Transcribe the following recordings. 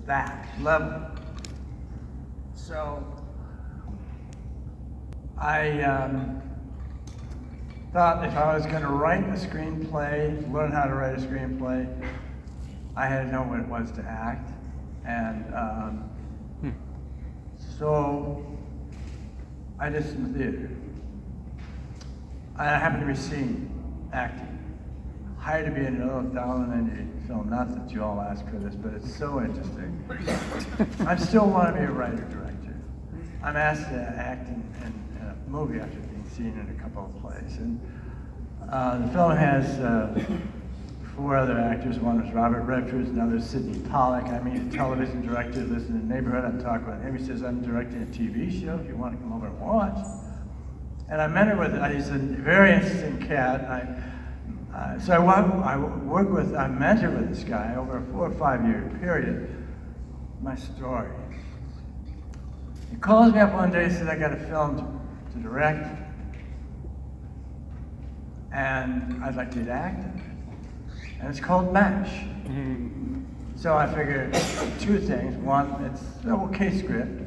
that level. So I thought if I was going to write a screenplay, learn how to write a screenplay, I had to know what it was to act. And so I did some theater. I happened to be seeing acting. Hired to be in another Darwin Indy film. Not that you all ask for this, but it's so interesting. I still want to be a writer-director. I'm asked to act in a movie after being seen in a couple of plays. And the film has 4 other actors. One is Robert Redford, another is Sidney Pollack. I meet a television director who lives in the neighborhood. I'm talking with him. He says, I'm directing a TV show if you want to come over and watch. And I met her with, he's a very interesting cat. I mentored with this guy over a 4 or 5 year period. My story. He calls me up one day and says, I got a film to direct, and I'd like you to act in it. And it's called MASH. So I figured 2 things. One, it's an okay script.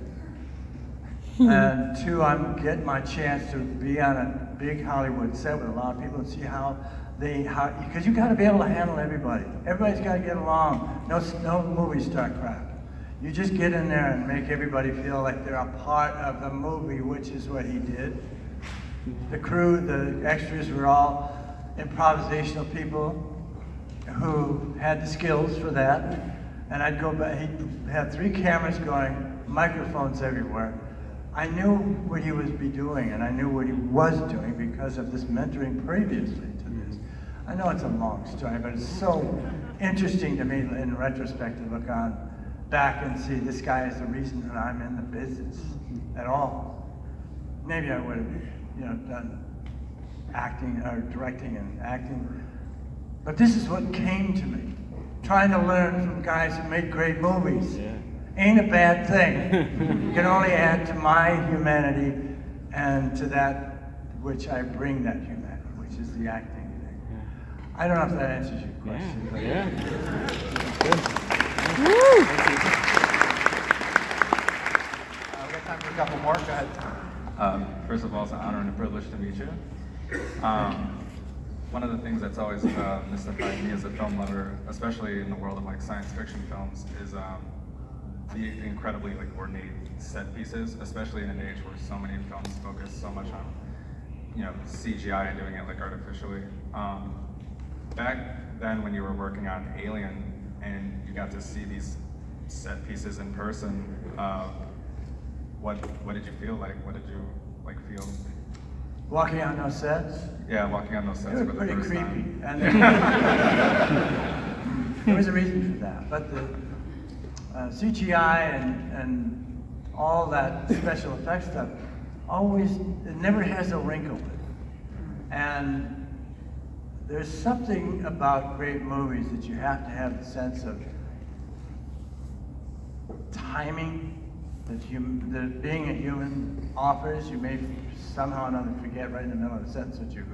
And 2, I'm getting my chance to be on a big Hollywood set with a lot of people and see because you got to be able to handle everybody. Everybody's got to get along. No movie star crap. You just get in there and make everybody feel like they're a part of the movie, which is what he did. The crew, the extras were all improvisational people who had the skills for that. And I'd go back, he'd have 3 cameras going, microphones everywhere. I knew what he would be doing, and I knew what he was doing because of this mentoring previously to this. I know it's a long story, but it's so interesting to me in retrospect to look back and see this guy is the reason that I'm in the business at all. Maybe I would have, done acting or directing and acting, but this is what came to me. Trying to learn from guys who made great movies. Yeah. Ain't a bad thing. You can only add to my humanity and to that which I bring that humanity, which is the acting thing. Yeah. I don't know if that answers your question. Yeah. Good. Woo! We got time for a couple more. Go ahead. First of all, it's an honor and a privilege to meet you. One of the things that's always mystified me as a film lover, especially in the world of science fiction films, is the incredibly ornate set pieces, especially in an age where so many films focus so much on CGI and doing it artificially. Back then, when you were working on Alien and you got to see these set pieces in person, what did you feel like? What did you feel? Walking on those sets? Yeah, walking on those sets They for were the pretty first creepy. time. And there was a reason for that. But the CGI and all that special effects stuff it never has a wrinkle in it. And there's something about great movies that you have to have the sense of timing that being a human offers. You may somehow or another forget right in the middle of a sentence what your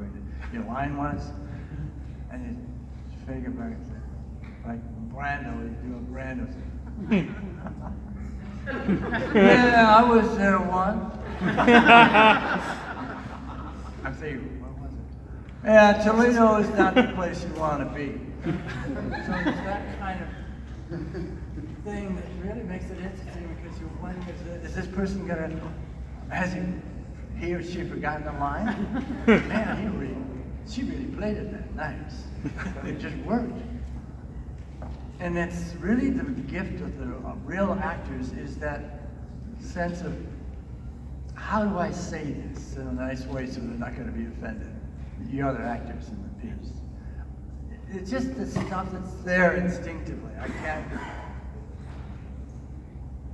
line was, and you figure back and say, like Brando, you do a Brando thing. Yeah, I was there once. I'm thinking, what was it? Yeah, Toledo is not the place you want to be. So there's that kind of thing that really makes it interesting because you wonder, is this person has he or she forgotten the line? Man, she really played it that nice. It just worked. And it's really the gift of the real actors is that sense of, how do I say this in a nice way so they're not going to be offended? The other actors in the piece. It's just the stuff that's there instinctively.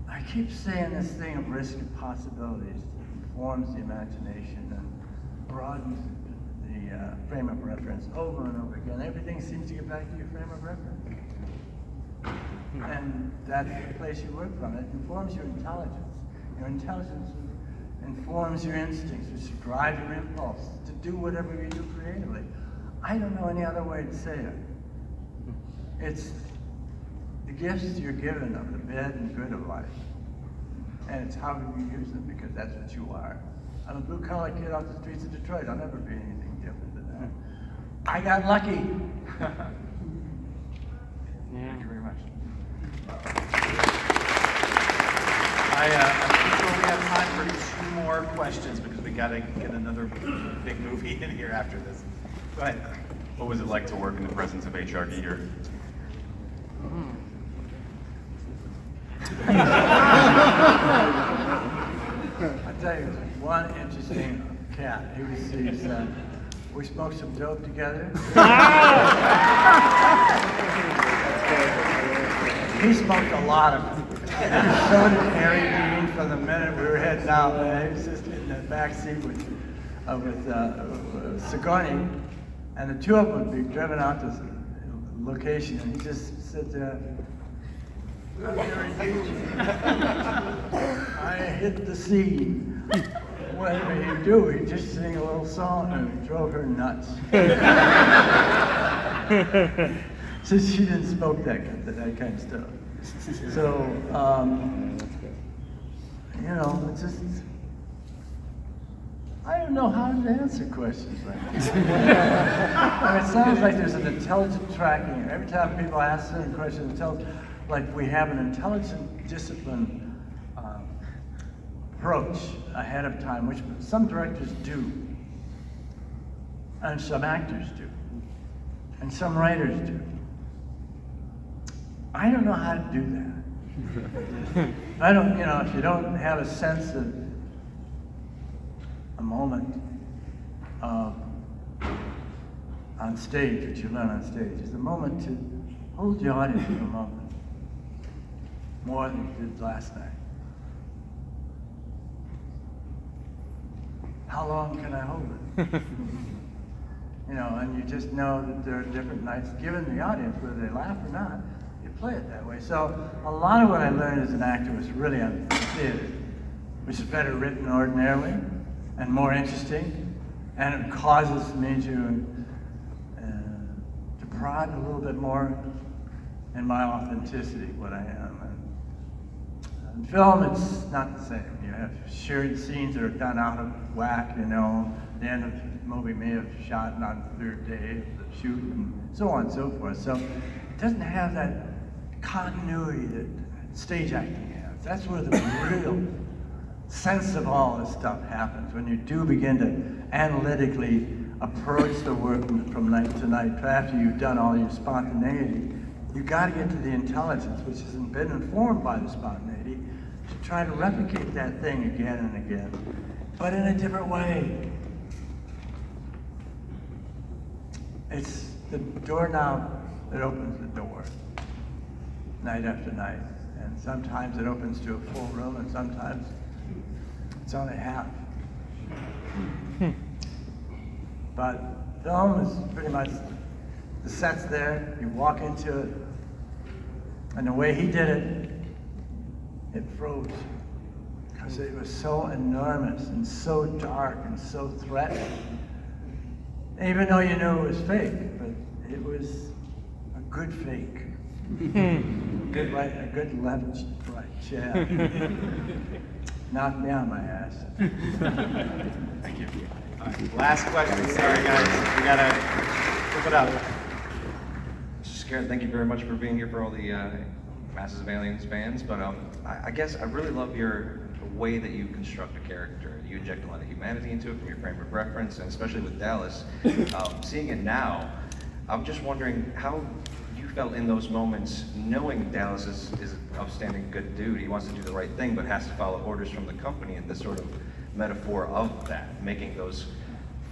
I keep saying this thing of risk and possibilities that informs the imagination and broadens the frame of reference over and over again. Everything seems to get back to your frame of reference. And that's the place you work from. It informs your intelligence. Your intelligence informs your instincts, which drive your impulse to do whatever you do creatively. I don't know any other way to say it. It's the gifts you're given of the bad and good of life. And it's how you use them, because that's what you are. I'm a blue-collar kid off the streets of Detroit. I'll never be anything different than that. I got lucky. Thank you very much. I'm sure we have time for 2 more questions because we got to get another big movie in here after this. Go ahead. What was it like to work in the presence of H.R. Giger? I'll tell you one interesting cat. We smoked some dope together. He smoked a lot of it. So did Harry Dean from the minute we were heading out. Man. He was just in the back seat with Sigourney, and the two of them would be driven out to the location, and he just sit there. Harry Dean. I hit the scene. Whatever he'd do, he'd just sing a little song, and it drove her nuts. So she didn't smoke that kind of stuff. So, it's just, I don't know how to answer questions like this. I mean, it sounds like there's an intelligent tracking. Every time people ask certain questions, it tells like we have an intelligent discipline approach ahead of time, which some directors do, and some actors do, and some writers do. I don't know how to do that. I don't, if you don't have a sense of a moment on stage, which you learn on stage, is a moment to hold the audience for a moment, more than you did last night. How long can I hold it? And you just know that there are different nights, given the audience, whether they laugh or not, you play it that way. So a lot of what I learned as an actor was really on theater, which is better written ordinarily and more interesting, and it causes me to prod a little bit more in my authenticity, what I am. In film, it's not the same. You have shared scenes that are done out of whack, The end of the movie may have shot on the 3rd day of the shoot, and so on and so forth. So it doesn't have that continuity that stage acting has. That's where the real sense of all this stuff happens, when you do begin to analytically approach the work from night to night. After you've done all your spontaneity, you got to get to the intelligence, which hasn't been informed by the spontaneity, to try to replicate that thing again and again, but in a different way. It's the doorknob that opens the door, night after night. And sometimes it opens to a full room, and sometimes it's only half. But film is pretty much, the set's there, you walk into it, and the way he did it, it froze. Because it was so enormous and so dark and so threatening. Even though you knew it was fake, but it was a good fake. Good right, a good left, right jab. Knocked me on my ass. Thank you. Last question. Sorry, guys. We got to flip it up. Mr. Skerrit, thank you very much for being here for all the Masses of Aliens fans. But I guess I really love the way that you construct a character. You inject a lot of humanity into it from your frame of reference, and especially with Dallas. Seeing it now, I'm just wondering how you felt in those moments, knowing Dallas is an upstanding good dude. He wants to do the right thing, but has to follow orders from the company, and this sort of metaphor of that, making those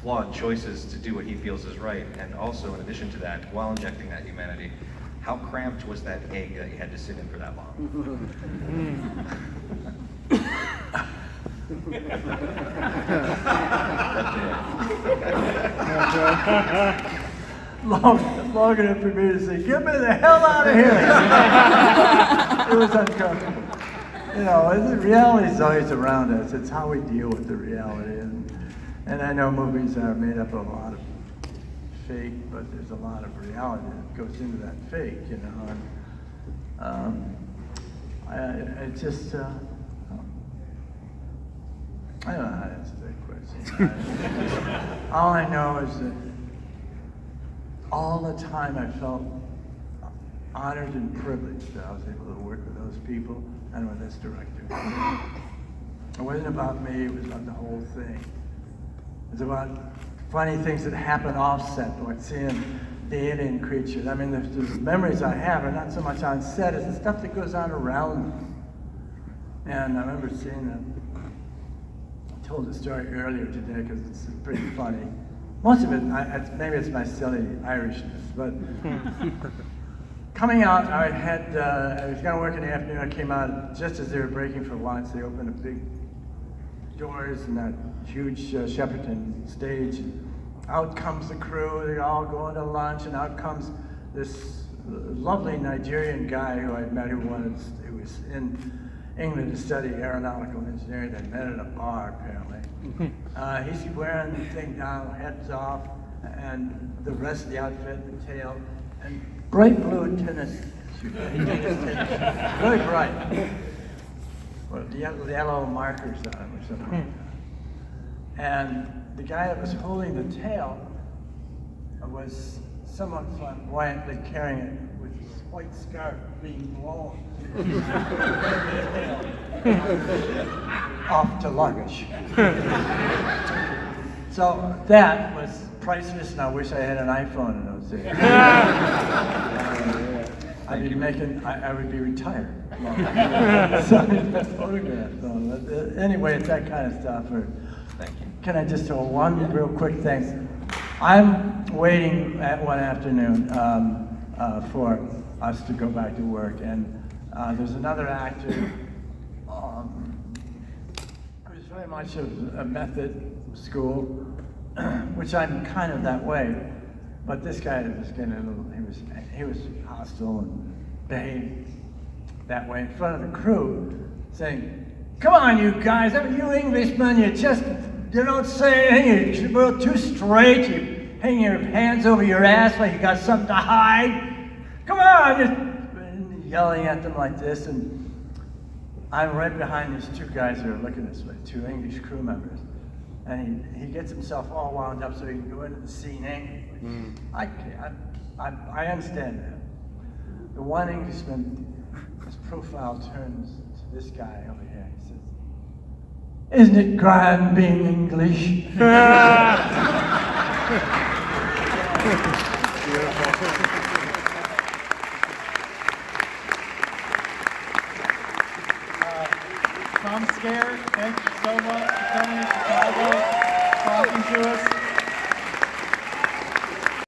flawed choices to do what he feels is right. And also, in addition to that, while injecting that humanity, how cramped was that egg that you had to sit in for that long? long enough for me to say, "Get me the hell out of here!" It was uncomfortable. Reality is always around us. It's how we deal with the reality. And I know movies are made up of a lot of fake, but there's a lot of reality that goes into that fake, I just, I don't know how to answer that question. All I know is that all the time I felt honored and privileged that I was able to work with those people and with this director. It wasn't about me, it was about the whole thing. It was about funny things that happen offset, like seeing the alien creatures. I mean, the memories I have are not so much on set as the stuff that goes on around me. And I remember seeing them. I told the story earlier today because it's pretty funny. Most of it, maybe it's my silly Irishness, but coming out, I was going to work in the afternoon. I came out just as they were breaking for lunch. They opened the big doors in that huge Shepperton stage. Out comes the crew. They all go into lunch, and out comes this lovely Nigerian guy who I met who was in England to study aeronautical engineering. They met at a bar, apparently. He's wearing the thing down, heads off, and the rest of the outfit, the tail, and bright blue tennis shoes. Really bright. With yellow markers on them or something like that. And the guy that was holding the tail was somewhat flamboyantly carrying it with his white scarf being blown off to lunch. So that was priceless, and I wish I had an iPhone in those days. I would be retired. So anyway, it's that kind of stuff. Thank you. Can I just throw one real quick thing? I'm waiting at one afternoon for us to go back to work, and there's another actor who's very much of a method school, which I'm kind of that way. But this guy was getting a little, he was hostile and behaved that way in front of the crew, saying, "Come on, you guys, you Englishmen, you don't say anything, you're too straight, you hang your hands over your ass like you got something to hide. Come on," just yelling at them like this, and I'm right behind these two guys who are looking this way, two English crew members. And he gets himself all wound up so he can go into the scene angry. I understand that. The one Englishman, his profile turns to this guy over here. He says, "Isn't it grand being English?" Tom Skerrit, thank you so much for coming.